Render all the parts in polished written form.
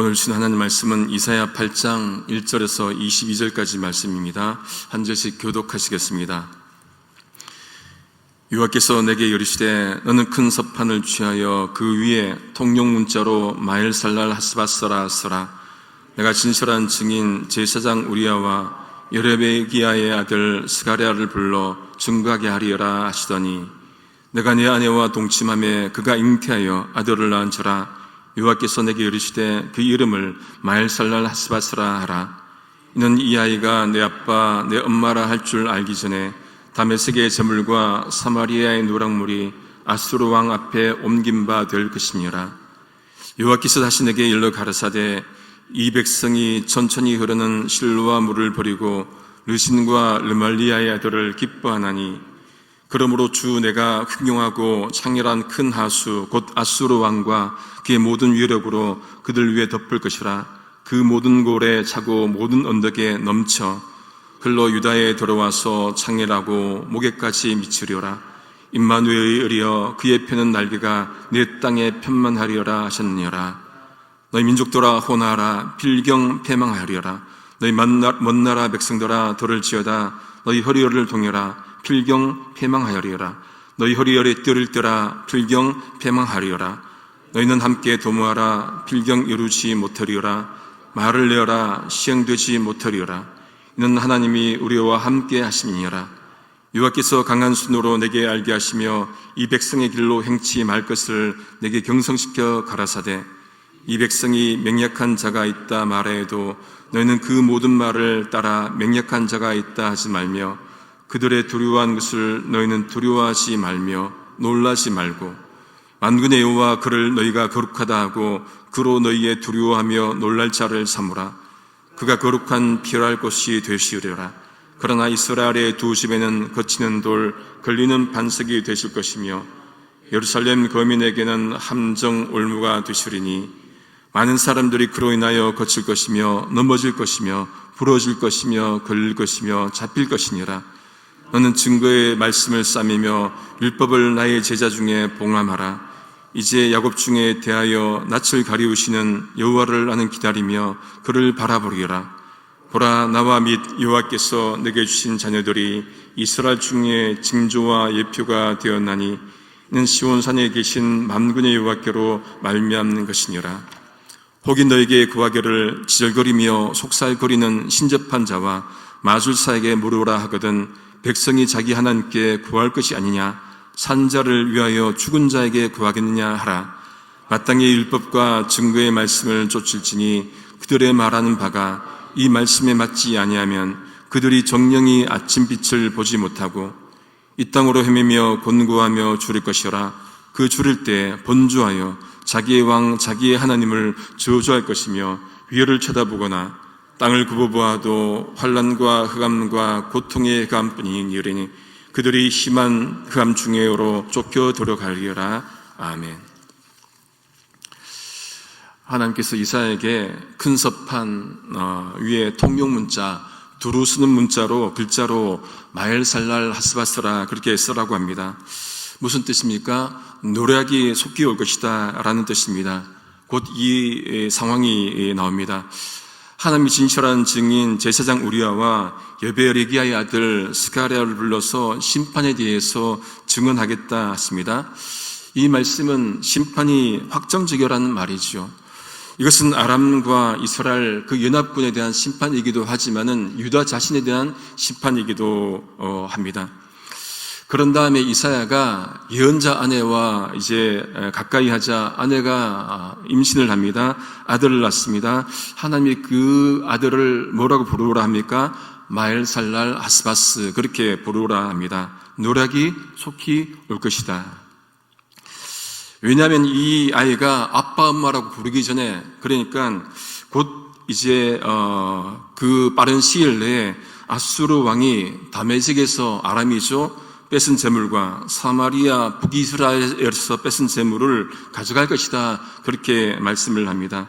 오늘 주신 하나님 말씀은 이사야 8장 1절에서 22절까지 말씀입니다. 한 절씩 교독하시겠습니다. 여호와께서 내게 이르시되 너는 큰 서판을 취하여 그 위에 통용 문자로 마엘살랄 하스바스라 쓰라. 내가 진실한 증인 제사장 우리야와 여레베기야의 아들 스가랴를 불러 증거하게 하리라 하시더니 내가 내 아내와 동침함에 그가 잉태하여 아들을 낳은지라. 여호와께서 내게 이르시되 그 이름을 마엘살랄 하스바스라 하라. 이는 이 아이가 내 아빠 내 엄마라 할 줄 알기 전에 다메섹의 제물과 사마리아의 노랑물이 아수르 왕 앞에 옮긴 바 될 것이니라. 여호와께서 다시 내게 일러 가라사대 이 백성이 천천히 흐르는 실로아 물을 버리고 르신과 르말리아의 아들을 기뻐하나니 그러므로 주 내가 흉용하고 창렬한 큰 하수 곧 아수르 왕과 그의 모든 위력으로 그들 위에 덮을 것이라. 그 모든 골에 차고 모든 언덕에 넘쳐 흘러 유다에 들어와서 창렬하고 목에까지 미치리라. 임마누엘의 의리여 그의 펴는 날개가 내 땅에 편만하리라 하셨느니라. 너희 민족들아 호나하라. 필경 패망하리라. 너희 먼 나라 백성들아 돌을 지어다. 너희 허리열을 동여라. 필경 패망하리라. 너희 허리열에 뜰을 뜨라. 필경 패망하리라. 너희는 함께 도모하라. 필경 이루지 못하리라. 말을 내어라. 시행되지 못하리라. 이는 하나님이 우리와 함께 하심이니라. 여호와께서 강한 손으로 내게 알게 하시며 이 백성의 길로 행치 말 것을 내게 경성시켜 가라사대 이 백성이 맹약한 자가 있다 말하여도 너희는 그 모든 말을 따라 맹약한 자가 있다 하지 말며 그들의 두려워한 것을 너희는 두려워하지 말며 놀라지 말고 만군의 여호와 그를 너희가 거룩하다 하고 그로 너희의 두려워하며 놀랄 자를 삼으라. 그가 거룩한 피할 곳이 되시리라. 그러나 이스라엘의 두 집에는 거치는 돌 걸리는 반석이 되실 것이며 예루살렘 거민에게는 함정 올무가 되시리니 많은 사람들이 그로 인하여 거칠 것이며 넘어질 것이며 부러질 것이며 걸릴 것이며 잡힐 것이니라. 너는 증거의 말씀을 싸매며 율법을 나의 제자 중에 봉함하라. 이제 야곱 중에 대하여 낯을 가리우시는 여호와를 나는 기다리며 그를 바라보리라. 보라 나와 및 여호와께서 내게 주신 자녀들이 이스라엘 중에 징조와 예표가 되었나니 이는 시온산에 계신 만군의 여호와께로 말미암는 것이니라. 혹이 너에게 구하기를 지절거리며 속살거리는 신접한 자와 마술사에게 물으라 하거든 백성이 자기 하나님께 구할 것이 아니냐 산자를 위하여 죽은 자에게 구하겠느냐 하라. 마땅히 율법과 증거의 말씀을 쫓을지니 그들의 말하는 바가 이 말씀에 맞지 아니하면 그들이 정령이 아침빛을 보지 못하고 이 땅으로 헤매며 곤고하며 줄일 것이라. 그 줄일 때 번주하여 자기의 왕 자기의 하나님을 저주할 것이며 위를 쳐다보거나 땅을 굽어보아도 환난과 흑암과 고통의 흑암뿐이니 그들이 심한 흑암 중에로 쫓겨 들어가리라. 아멘. 하나님께서 이사야에게 큰 서판 위에 통용 문자 두루 쓰는 문자로 글자로 마엘살랄 하스바스라 그렇게 쓰라고 합니다. 무슨 뜻입니까? 노략이 속히 올 것이다 라는 뜻입니다. 곧 이 상황이 나옵니다. 하나님이 진실한 증인 제사장 우리야와 여베레기야의 아들 스가랴를 불러서 심판에 대해서 증언하겠다 했습니다. 이 말씀은 심판이 확정적이라는 말이죠. 이것은 아람과 이스라엘 그 연합군에 대한 심판이기도 하지만은 유다 자신에 대한 심판이기도 합니다. 그런 다음에 이사야가 예언자 아내와 이제 가까이 하자 아내가 임신을 합니다. 아들을 낳습니다. 하나님이 그 아들을 뭐라고 부르라 합니까? 마엘살랄 하스바스 그렇게 부르라 합니다. 노략이 속히 올 것이다. 왜냐하면 이 아이가 아빠 엄마라고 부르기 전에 그러니까 곧 이제 그 빠른 시일 내에 아수르 왕이 다메섹에서 아람이죠. 뺏은 재물과 사마리아 북이스라엘에서 뺏은 재물을 가져갈 것이다 그렇게 말씀을 합니다.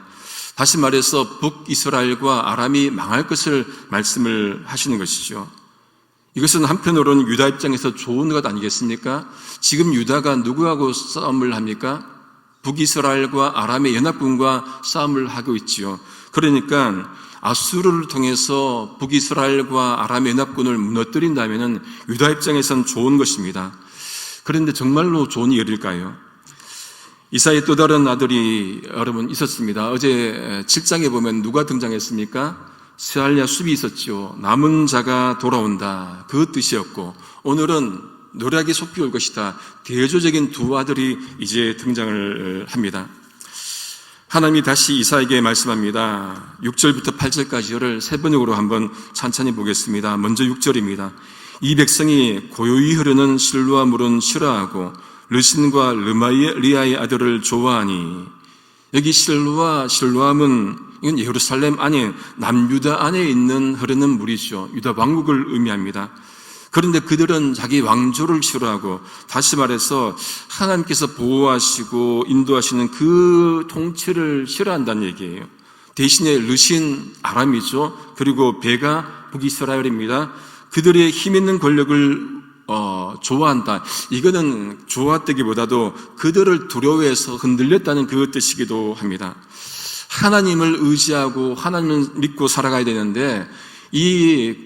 다시 말해서 북이스라엘과 아람이 망할 것을 말씀을 하시는 것이죠. 이것은 한편으로는 유다 입장에서 좋은 것 아니겠습니까? 지금 유다가 누구하고 싸움을 합니까? 북이스라엘과 아람의 연합군과 싸움을 하고 있지요. 그러니까 아수르를 통해서 북이스라엘과 아람의 연합군을 무너뜨린다면 유다 입장에선 좋은 것입니다. 그런데 정말로 좋은 일일까요? 이사야의 또 다른 아들이 여러분 있었습니다. 어제 7장에 보면 누가 등장했습니까? 스알랴 숲이 있었죠. 남은 자가 돌아온다, 그 뜻이었고, 오늘은 노략이 속히 올 것이다, 대조적인 두 아들이 이제 등장을 합니다. 하나님이 다시 이사야에게 말씀합니다. 6절부터 8절까지를 세 번역으로 한번 찬찬히 보겠습니다. 먼저 6절입니다. 이 백성이 고요히 흐르는 실로아 물은 싫어하고 르신과 르마리아의 아들을 좋아하니, 여기 실로암은 이건 예루살렘 안에 남유다 안에 있는 흐르는 물이죠. 유다 왕국을 의미합니다. 그런데 그들은 자기 왕조를 싫어하고, 다시 말해서 하나님께서 보호하시고 인도하시는 그 통치를 싫어한다는 얘기예요. 대신에 르신 아람이죠. 그리고 베가 북이스라엘입니다. 그들의 힘 있는 권력을 좋아한다. 이거는 좋았다기보다도 그들을 두려워해서 흔들렸다는 그 뜻이기도 합니다. 하나님을 의지하고 하나님을 믿고 살아가야 되는데, 이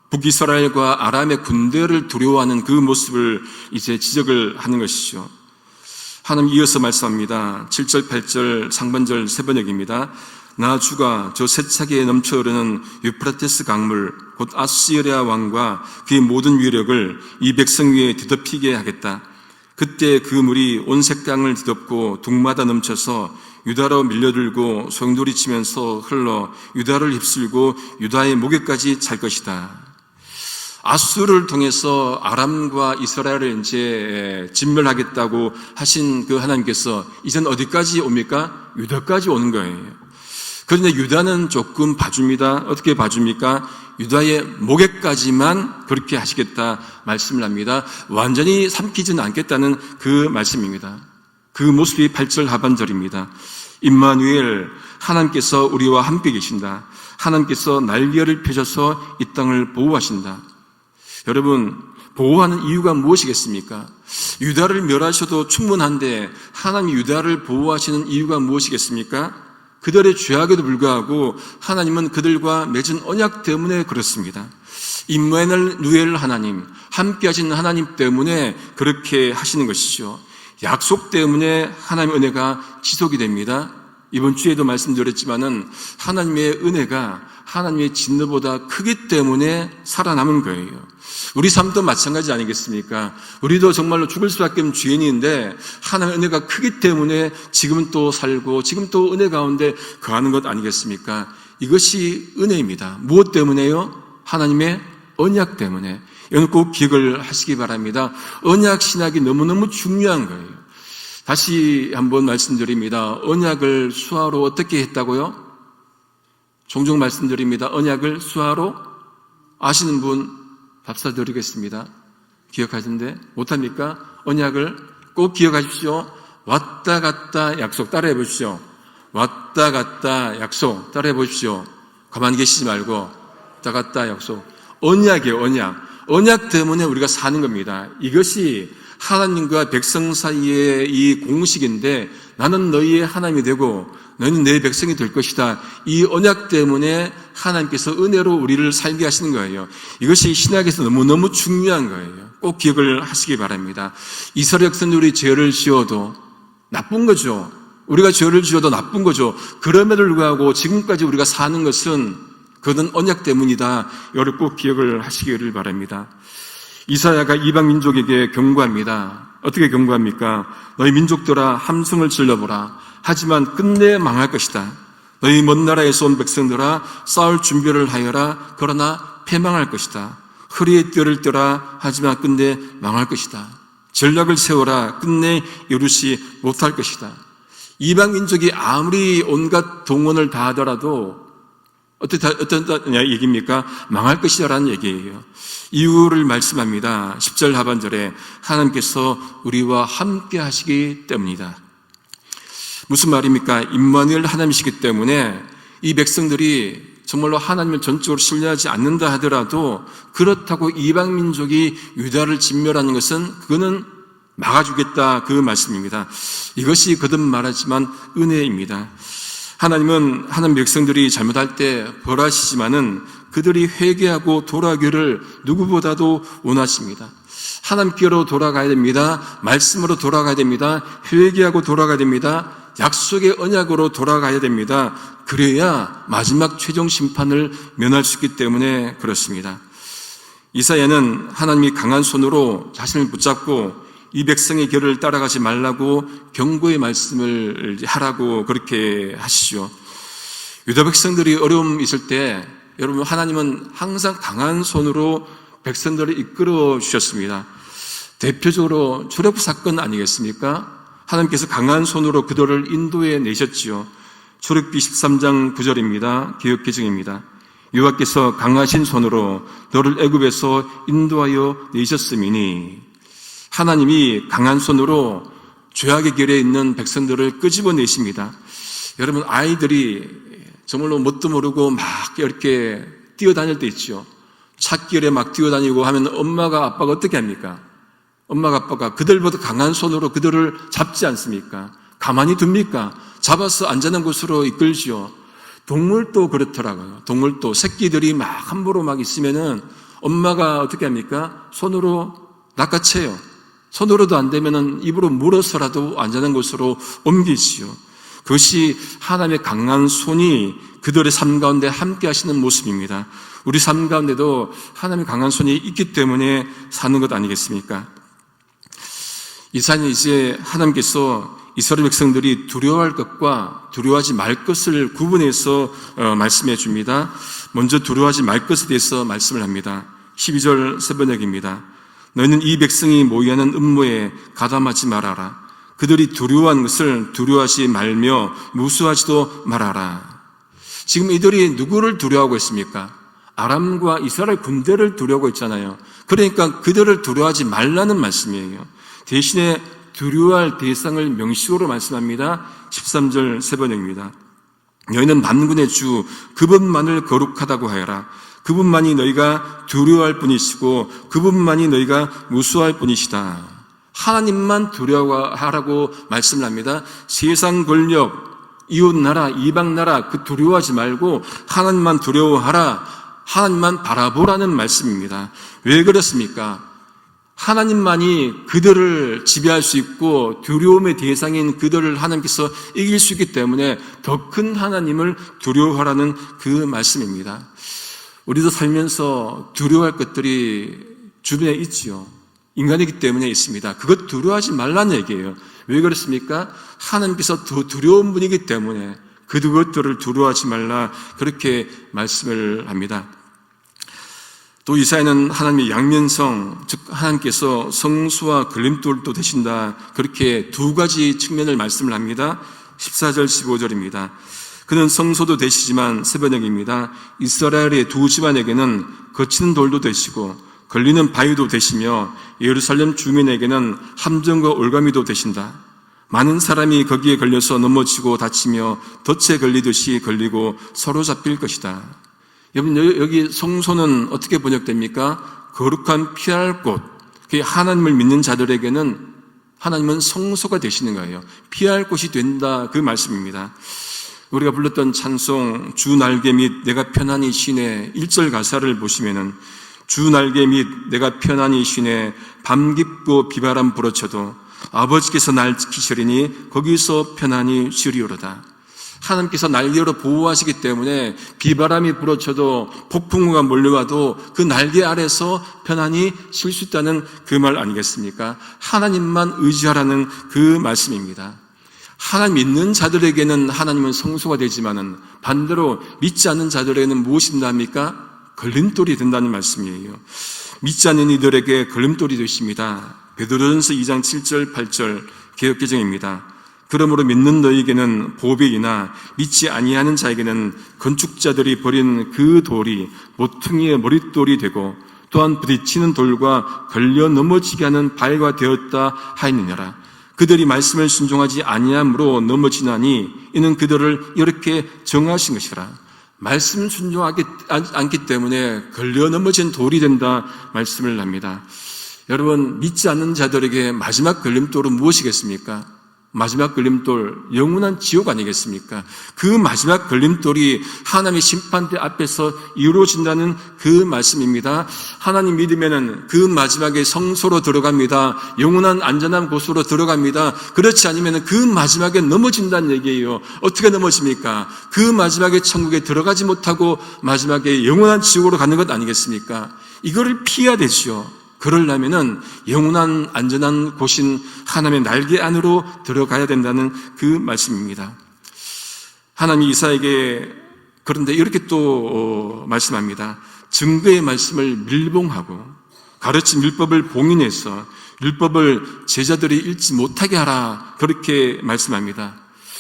북이스라엘과 아람의 군대를 두려워하는 그 모습을 이제 지적을 하는 것이죠. 하나님 이어서 말씀합니다. 7절, 8절, 상반절 세 번역입니다. 나 주가 저 세차게 넘쳐 흐르는 유프라테스 강물 곧 아시리아 왕과 그의 모든 위력을 이 백성 위에 뒤덮이게 하겠다. 그때 그 물이 온 색강을 뒤덮고 둑마다 넘쳐서 유다로 밀려들고 소용돌이치면서 흘러 유다를 휩쓸고 유다의 목에까지 찰 것이다. 아수르를 통해서 아람과 이스라엘을 이제 진멸하겠다고 하신 그 하나님께서 이젠 어디까지 옵니까? 유다까지 오는 거예요. 그런데 유다는 조금 봐줍니다. 어떻게 봐줍니까? 유다의 목에까지만 그렇게 하시겠다 말씀을 합니다. 완전히 삼키지는 않겠다는 그 말씀입니다. 그 모습이 8절 하반절입니다. 임마누엘, 하나님께서 우리와 함께 계신다. 하나님께서 날개를 펴셔서 이 땅을 보호하신다. 여러분, 보호하는 이유가 무엇이겠습니까? 유다를 멸하셔도 충분한데 하나님이 유다를 보호하시는 이유가 무엇이겠습니까? 그들의 죄악에도 불구하고 하나님은 그들과 맺은 언약 때문에 그렇습니다. 임마누엘 하나님, 함께 하시는 하나님 때문에 그렇게 하시는 것이죠. 약속 때문에 하나님의 은혜가 지속이 됩니다. 이번 주에도 말씀드렸지만은 하나님의 은혜가 하나님의 진노보다 크기 때문에 살아남은 거예요. 우리 삶도 마찬가지 아니겠습니까? 우리도 정말로 죽을 수밖에 없는 죄인인데 하나님의 은혜가 크기 때문에 지금은 또 살고 지금 또 은혜 가운데 거하는 것 아니겠습니까? 이것이 은혜입니다. 무엇 때문에요? 하나님의 언약 때문에. 이건 꼭 기억을 하시기 바랍니다. 언약 신학이 너무너무 중요한 거예요. 다시 한번 말씀드립니다. 언약을 수화로 어떻게 했다고요? 종종 말씀드립니다. 언약을 수화로 아시는 분 답사 드리겠습니다. 기억하시는데 못합니까? 언약을 꼭 기억하십시오. 왔다 갔다 약속 따라해 보십시오. 왔다 갔다 약속 따라해 보십시오. 가만히 계시지 말고 왔다 갔다 약속. 언약이에요. 언약 때문에 우리가 사는 겁니다. 이것이 하나님과 백성 사이의 이 공식인데, 나는 너희의 하나님이 되고 너희는 내 백성이 될 것이다. 이 언약 때문에 하나님께서 은혜로 우리를 살게 하시는 거예요. 이것이 신약에서 너무너무 중요한 거예요. 꼭 기억을 하시기 바랍니다. 이스라엘 백성들이 죄를 지어도 나쁜 거죠. 우리가 죄를 지어도 나쁜 거죠. 그럼에도 불구하고 지금까지 우리가 사는 것은 그건 언약 때문이다. 이걸 꼭 기억을 하시기를 바랍니다. 이사야가 이방 민족에게 경고합니다. 어떻게 경고합니까? 너희 민족들아 함성을 질러보라. 하지만 끝내 망할 것이다. 너희 먼 나라에서 온 백성들아 싸울 준비를 하여라. 그러나 패망할 것이다. 허리에 띠를 떼라. 하지만 끝내 망할 것이다. 전략을 세워라. 끝내 이루지 못할 것이다. 이방 민족이 아무리 온갖 동원을 다 하더라도 어떤 얘기입니까? 망할 것이라는 얘기예요. 이유를 말씀합니다. 10절 하반절에 하나님께서 우리와 함께 하시기 때문이다. 무슨 말입니까? 임마누엘 하나님이시기 때문에 이 백성들이 정말로 하나님을 전적으로 신뢰하지 않는다 하더라도, 그렇다고 이방 민족이 유다를 진멸하는 것은 그거는 막아주겠다, 그 말씀입니다. 이것이 거듭 말하지만 은혜입니다. 하나님은 하나님 백성들이 잘못할 때 벌하시지만은 그들이 회개하고 돌아오기를 누구보다도 원하십니다. 하나님께로 돌아가야 됩니다. 말씀으로 돌아가야 됩니다. 회개하고 돌아가야 됩니다. 약속의 언약으로 돌아가야 됩니다. 그래야 마지막 최종 심판을 면할 수 있기 때문에 그렇습니다. 이사야는 하나님이 강한 손으로 자신을 붙잡고 이 백성의 길을 따라가지 말라고 경고의 말씀을 하라고 그렇게 하시죠. 유다 백성들이 어려움이 있을 때 여러분, 하나님은 항상 강한 손으로 백성들을 이끌어 주셨습니다. 대표적으로 출애굽 사건 아니겠습니까? 하나님께서 강한 손으로 그들을 인도해 내셨지요. 출애굽기 13장 9절입니다. 기억개정입니다. 여호와께서 강하신 손으로 너를 애굽에서 인도하여 내셨음이니, 하나님이 강한 손으로 죄악의 길에 있는 백성들을 끄집어내십니다. 여러분, 아이들이 정말로 뭣도 모르고 막 이렇게 뛰어다닐 때 있죠. 찻길에 막 뛰어다니고 하면 엄마가 아빠가 어떻게 합니까? 엄마가 아빠가 그들보다 강한 손으로 그들을 잡지 않습니까? 가만히 둡니까? 잡아서 안전한 곳으로 이끌지요. 동물도 그렇더라고요. 동물도 새끼들이 막 함부로 막 있으면은 엄마가 어떻게 합니까? 손으로 낚아채요. 손으로도 안 되면은 입으로 물어서라도 안전한 곳으로 옮기지요. 그것이 하나님의 강한 손이 그들의 삶 가운데 함께 하시는 모습입니다. 우리 삶 가운데도 하나님의 강한 손이 있기 때문에 사는 것 아니겠습니까? 이사야는 이제 하나님께서 이스라엘 백성들이 두려워할 것과 두려워하지 말 것을 구분해서 말씀해 줍니다. 먼저 두려워하지 말 것에 대해서 말씀을 합니다. 12절 새번역입니다. 너희는 이 백성이 모의하는 음모에 가담하지 말아라. 그들이 두려워한 것을 두려워하지 말며 무수하지도 말아라. 지금 이들이 누구를 두려워하고 있습니까? 아람과 이스라엘 군대를 두려워하고 있잖아요. 그러니까 그들을 두려워하지 말라는 말씀이에요. 대신에 두려워할 대상을 명식으로 말씀합니다. 13절 새번역입니다. 너희는 만군의 주 그분만을 거룩하다고 하여라. 그분만이 너희가 두려워할 분이시고 그분만이 너희가 무수할 분이시다. 하나님만 두려워하라고 말씀을 합니다. 세상 권력, 이웃 나라, 이방 나라 그 두려워하지 말고 하나님만 두려워하라. 하나님만 바라보라는 말씀입니다. 왜 그렇습니까? 하나님만이 그들을 지배할 수 있고 두려움의 대상인 그들을 하나님께서 이길 수 있기 때문에 더 큰 하나님을 두려워하라는 그 말씀입니다. 우리도 살면서 두려워할 것들이 주변에 있지요. 인간이기 때문에 있습니다. 그것 두려워하지 말라는 얘기예요. 왜 그렇습니까? 하나님께서 더 두려운 분이기 때문에 그것들을 두려워하지 말라 그렇게 말씀을 합니다. 또 이사야는 하나님의 양면성, 즉 하나님께서 성수와 걸림돌도 되신다 그렇게 두 가지 측면을 말씀을 합니다. 14절 15절입니다. 그는 성소도 되시지만 새번역입니다. 이스라엘의 두 집안에게는 거치는 돌도 되시고 걸리는 바위도 되시며 예루살렘 주민에게는 함정과 올가미도 되신다. 많은 사람이 거기에 걸려서 넘어지고 다치며 덫에 걸리듯이 걸리고 서로 잡힐 것이다. 여러분, 여기 성소는 어떻게 번역됩니까? 거룩한 피할 곳. 하나님을 믿는 자들에게는 하나님은 성소가 되시는 거예요. 피할 곳이 된다 그 말씀입니다. 우리가 불렀던 찬송 주 날개 및 내가 편안히 쉬네 1절 가사를 보시면은 주 날개 및 내가 편안히 쉬네 밤 깊고 비바람 불어쳐도 아버지께서 날 지키시리니 거기서 편안히 쉬리오로다. 하나님께서 날개로 보호하시기 때문에 비바람이 불어쳐도 폭풍우가 몰려와도 그 날개 아래서 편안히 쉴 수 있다는 그 말 아니겠습니까? 하나님만 의지하라는 그 말씀입니다. 하나님 믿는 자들에게는 하나님은 성소가 되지만은 반대로 믿지 않는 자들에게는 무엇이 된답니까? 걸림돌이 된다는 말씀이에요. 믿지 않는 이들에게 걸림돌이 되십니다. 베드로전서 2장 7절 8절 개역개정입니다. 그러므로 믿는 너희에게는 보배이나 믿지 아니하는 자에게는 건축자들이 버린 그 돌이 모퉁이의 머릿돌이 되고 또한 부딪히는 돌과 걸려 넘어지게 하는 발과 되었다 하였느니라. 그들이 말씀을 순종하지 아니함으로 넘어지나니 이는 그들을 이렇게 정하신 것이라. 말씀 순종하지 않기 때문에 걸려 넘어진 돌이 된다 말씀을 합니다. 여러분, 믿지 않는 자들에게 마지막 걸림돌은 무엇이겠습니까? 마지막 걸림돌, 영원한 지옥 아니겠습니까? 그 마지막 걸림돌이 하나님의 심판대 앞에서 이루어진다는 그 말씀입니다. 하나님 믿으면은 그 마지막에 성소로 들어갑니다. 영원한 안전한 곳으로 들어갑니다. 그렇지 않으면 그 마지막에 넘어진다는 얘기예요. 어떻게 넘어집니까? 그 마지막에 천국에 들어가지 못하고 마지막에 영원한 지옥으로 가는 것 아니겠습니까? 이거를 피해야 되죠. 그러려면은 영원한 안전한 곳인 하나님의 날개 안으로 들어가야 된다는 그 말씀입니다. 하나님이 이사에게 그런데 이렇게 또 말씀합니다. 증거의 말씀을 밀봉하고 가르친 율법을 봉인해서 율법을 제자들이 읽지 못하게 하라, 그렇게 말씀합니다.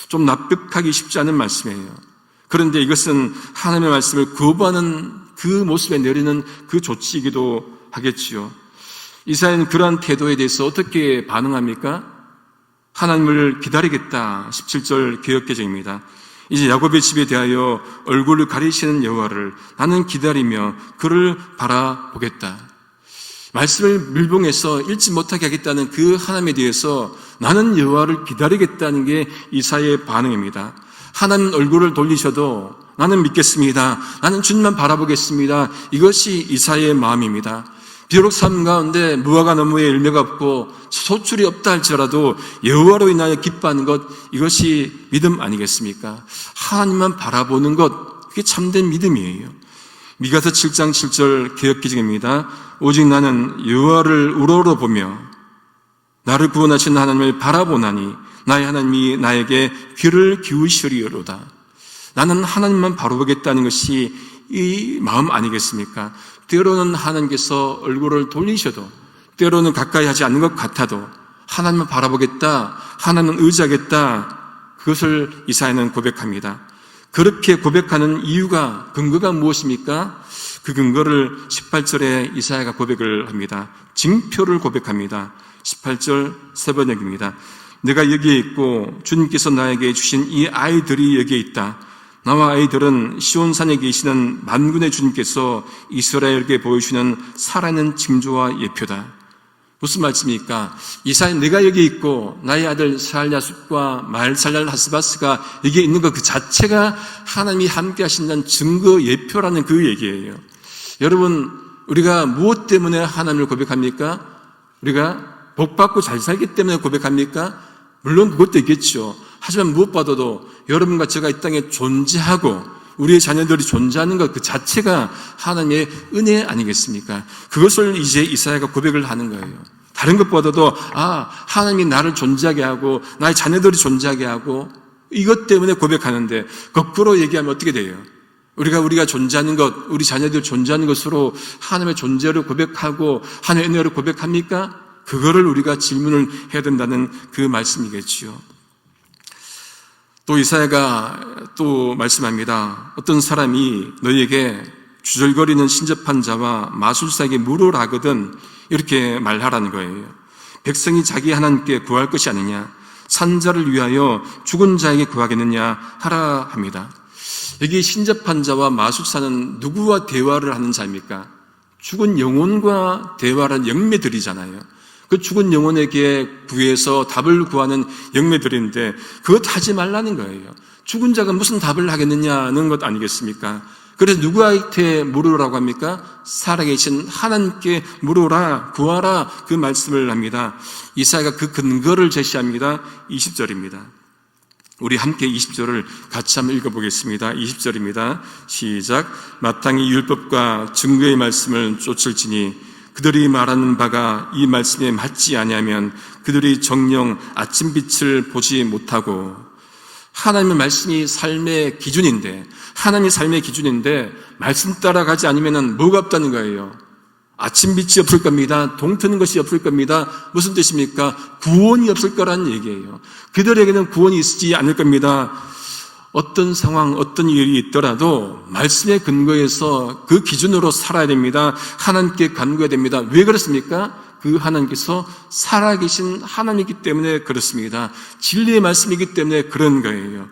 좀 납득하기 쉽지 않은 말씀이에요. 그런데 이것은 하나님의 말씀을 거부하는 그 모습에 내리는 그 조치이기도 하겠지요. 이사야는 그러한 태도에 대해서 어떻게 반응합니까? 하나님을 기다리겠다. 17절 개역개정입니다. 이제 야곱의 집에 대하여 얼굴을 가리시는 여호와를 나는 기다리며 그를 바라보겠다. 말씀을 밀봉해서 읽지 못하게 하겠다는 그 하나님에 대해서 나는 여호와를 기다리겠다는 게 이사야의 반응입니다. 하나님 얼굴을 돌리셔도 나는 믿겠습니다. 나는 주님만 바라보겠습니다. 이것이 이사야의 마음입니다. 비록 삶 가운데 무화과 나무에 열매가 없고 소출이 없다 할지라도 여호와로 인하여 기뻐하는 것, 이것이 믿음 아니겠습니까? 하나님만 바라보는 것, 그게 참된 믿음이에요. 미가서 7장 7절 개역기증입니다. 오직 나는 여호와를 우러러 보며 나를 구원하신 하나님을 바라보나니 나의 하나님이 나에게 귀를 기우시리로다. 나는 하나님만 바라보겠다는 것이 이 마음 아니겠습니까? 때로는 하나님께서 얼굴을 돌리셔도, 때로는 가까이 하지 않는 것 같아도 하나님만 바라보겠다, 하나님은 의지하겠다, 그것을 이사야는 고백합니다. 그렇게 고백하는 이유가, 근거가 무엇입니까? 그 근거를 18절에 이사야가 고백을 합니다. 징표를 고백합니다. 18절 세 번역입니다. 내가 여기에 있고 주님께서 나에게 주신 이 아이들이 여기에 있다. 나와 아이들은 시온산에 계시는 만군의 주님께서 이스라엘에게 보여주시는 살아있는 징조와 예표다. 무슨 말씀입니까? 이사야, 내가 여기 있고 나의 아들 살야숲과 말살랄 하스바스가 여기에 있는 것 그 자체가 하나님이 함께 하신다는 증거 예표라는 그 얘기예요. 여러분, 우리가 무엇 때문에 하나님을 고백합니까? 우리가 복받고 잘 살기 때문에 고백합니까? 물론 그것도 있겠죠. 하지만 무엇보다도 여러분과 제가 이 땅에 존재하고 우리의 자녀들이 존재하는 것 그 자체가 하나님의 은혜 아니겠습니까? 그것을 이제 이사야가 고백을 하는 거예요. 다른 것보다도 하나님이 나를 존재하게 하고 나의 자녀들이 존재하게 하고 이것 때문에 고백하는데, 거꾸로 얘기하면 어떻게 돼요? 우리가 존재하는 것, 우리 자녀들이 존재하는 것으로 하나님의 존재를 고백하고 하나님의 은혜를 고백합니까? 그거를 우리가 질문을 해야 된다는 그 말씀이겠지요. 또 이사야가 또 말씀합니다. 어떤 사람이 너희에게 주절거리는 신접한 자와 마술사에게 물으라거든, 이렇게 말하라는 거예요. 백성이 자기 하나님께 구할 것이 아니냐, 산자를 위하여 죽은 자에게 구하겠느냐 하라 합니다. 여기 신접한 자와 마술사는 누구와 대화를 하는 자입니까? 죽은 영혼과 대화하는 영매들이잖아요. 그 죽은 영혼에게 구해서 답을 구하는 영매들인데 그것 하지 말라는 거예요. 죽은 자가 무슨 답을 하겠느냐는 것 아니겠습니까? 그래서 누구한테 물으라고 합니까? 살아계신 하나님께 물으라, 구하라, 그 말씀을 합니다. 이사야가 그 근거를 제시합니다. 20절입니다. 우리 함께 20절을 같이 한번 읽어보겠습니다. 20절입니다. 시작. 마땅히 율법과 증거의 말씀을 쫓을지니 그들이 말하는 바가 이 말씀에 맞지 아니하면 그들이 정녕 아침빛을 보지 못하고. 하나님의 말씀이 삶의 기준인데, 하나님의 삶의 기준인데 말씀 따라가지 않으면 뭐가 없다는 거예요? 아침빛이 없을 겁니다. 동트는 것이 없을 겁니다. 무슨 뜻입니까? 구원이 없을 거라는 얘기예요. 그들에게는 구원이 있지 않을 겁니다. 어떤 상황, 어떤 일이 있더라도 말씀의 근거에서 그 기준으로 살아야 됩니다. 하나님께 간구해야 됩니다. 왜 그렇습니까? 그 하나님께서 살아계신 하나님이기 때문에 그렇습니다. 진리의 말씀이기 때문에 그런 거예요.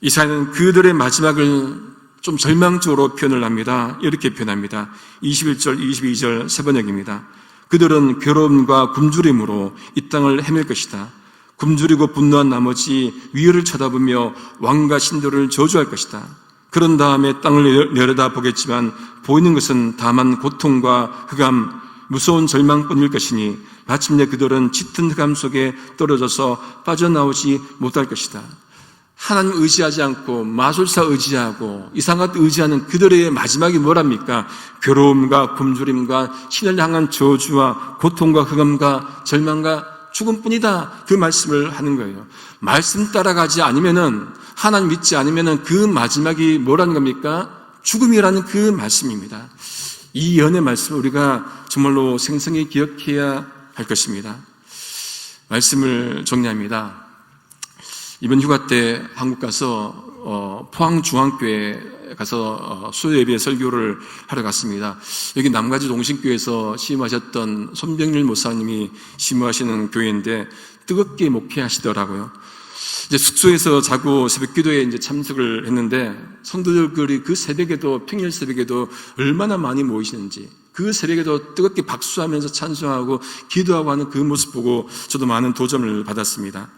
이사야는 그들의 마지막을 좀 절망적으로 표현을 합니다. 이렇게 표현합니다. 21절, 22절 세 번역입니다. 그들은 괴로움과 굶주림으로 이 땅을 헤맬 것이다. 굶주리고 분노한 나머지 위를 쳐다보며 왕과 신들을 저주할 것이다. 그런 다음에 땅을 내려다 보겠지만 보이는 것은 다만 고통과 흑암, 무서운 절망뿐일 것이니 마침내 그들은 짙은 흑암 속에 떨어져서 빠져나오지 못할 것이다. 하나님 의지하지 않고 마술사 의지하고 이상한 의지하는 그들의 마지막이 뭐랍니까? 괴로움과 굶주림과 신을 향한 저주와 고통과 흑암과 절망과 죽음뿐이다. 그 말씀을 하는 거예요. 말씀 따라가지 않으면은, 하나님 믿지 않으면은 그 마지막이 뭐라는 겁니까? 죽음이라는 그 말씀입니다. 이 연의 말씀을 우리가 정말로 생생히 기억해야 할 것입니다. 말씀을 정리합니다. 이번 휴가 때 한국 가서 포항중앙교회 가서 수요예배 설교를 하러 갔습니다. 여기 남가지 동신교회에서 심호하셨던 손병일 목사님이 심호하시는 교회인데 뜨겁게 목회하시더라고요. 이제 숙소에서 자고 새벽 기도에 이제 참석을 했는데 성도들이 그 새벽에도, 평일 새벽에도 얼마나 많이 모이시는지, 그 새벽에도 뜨겁게 박수하면서 찬송하고 기도하고 하는 그 모습 보고 저도 많은 도전을 받았습니다.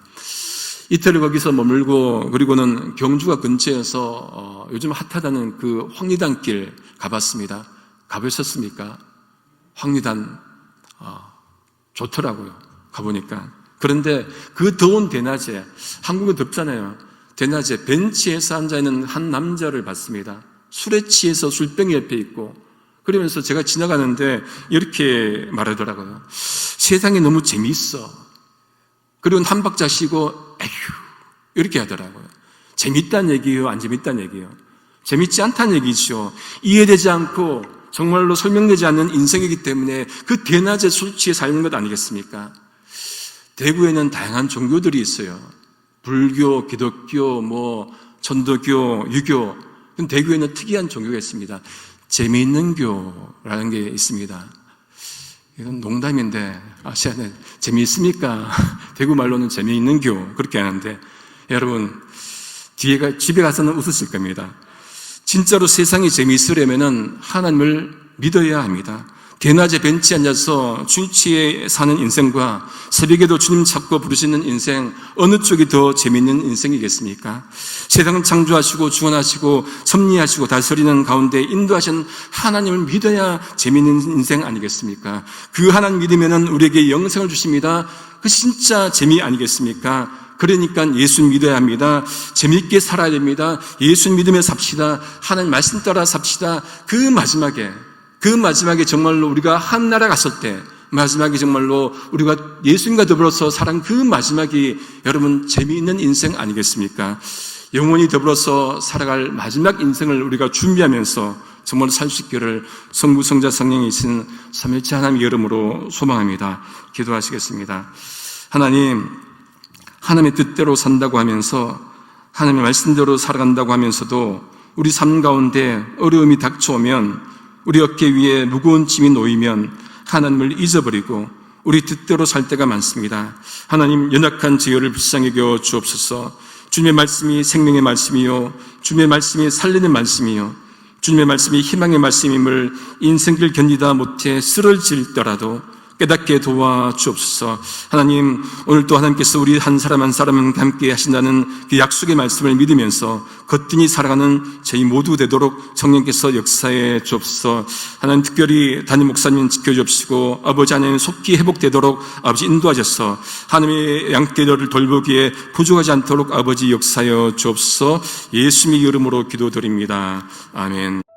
이틀을 거기서 머물고, 그리고는 경주가 근처에서 요즘 핫하다는 그 황리단길 가봤습니다. 가보셨습니까? 황리단 좋더라고요. 가보니까. 그런데 그 더운 대낮에, 한국은 덥잖아요. 대낮에 벤치에서 앉아있는 한 남자를 봤습니다. 술에 취해서 술병이 옆에 있고, 그러면서 제가 지나가는데 이렇게 말하더라고요. 세상이 너무 재미있어. 그리고 한 박자 쉬고 에휴 이렇게 하더라고요. 재밌다는 얘기예요? 안 재밌다는 얘기예요? 재밌지 않다는 얘기죠. 이해되지 않고 정말로 설명되지 않는 인생이기 때문에 그 대낮에 술 취해 살는 것 아니겠습니까? 대구에는 다양한 종교들이 있어요. 불교, 기독교, 전도교, 유교. 대구에는 특이한 종교가 있습니다. 재미있는 교라는 게 있습니다. 이건 농담인데, 아시아는 재미있습니까? 대구 말로는 재미있는 교, 그렇게 하는데, 여러분, 집에 가서는 웃으실 겁니다. 진짜로 세상이 재미있으려면 하나님을 믿어야 합니다. 대낮에 벤치에 앉아서 주치에 사는 인생과 새벽에도 주님 찾고 부르시는 인생, 어느 쪽이 더 재미있는 인생이겠습니까? 세상을 창조하시고 주관하시고 섭리하시고 다스리는 가운데 인도하신 하나님을 믿어야 재미있는 인생 아니겠습니까? 그 하나님 믿으면 우리에게 영생을 주십니다. 그 진짜 재미 아니겠습니까? 그러니까 예수 믿어야 합니다. 재미있게 살아야 됩니다. 예수 믿으며 삽시다. 하나님 말씀 따라 삽시다. 그 마지막에 정말로 우리가 하늘나라 갔을 때, 마지막에 정말로 우리가 예수님과 더불어서 살아간 그 마지막이 여러분 재미있는 인생 아니겠습니까? 영원히 더불어서 살아갈 마지막 인생을 우리가 준비하면서 정말 살 수 있기를 성부, 성자, 성령이신 삼위일체 하나님의 이름으로 소망합니다. 기도하시겠습니다. 하나님, 하나님의 뜻대로 산다고 하면서 하나님의 말씀대로 살아간다고 하면서도 우리 삶 가운데 어려움이 닥쳐오면, 우리 어깨 위에 무거운 짐이 놓이면 하나님을 잊어버리고 우리 뜻대로 살 때가 많습니다. 하나님, 연약한 저희를 불쌍히 여겨 주옵소서. 주님의 말씀이 생명의 말씀이요, 주님의 말씀이 살리는 말씀이요, 주님의 말씀이 희망의 말씀임을 인생길 견디다 못해 쓰러질더라도 깨닫게 도와주옵소서. 하나님, 오늘도 하나님께서 우리 한 사람 한 사람은 함께 하신다는 그 약속의 말씀을 믿으면서 거뜬히 살아가는 저희 모두 되도록 성령께서 역사해 주옵소서. 하나님, 특별히 담임 목사님 지켜주옵시고 아버지 하나님 속기 회복되도록 아버지 인도하셔서 하나님의 양떼들을 돌보기에 부족하지 않도록 아버지 역사하여 주옵소서. 예수님의 이름으로 기도드립니다. 아멘.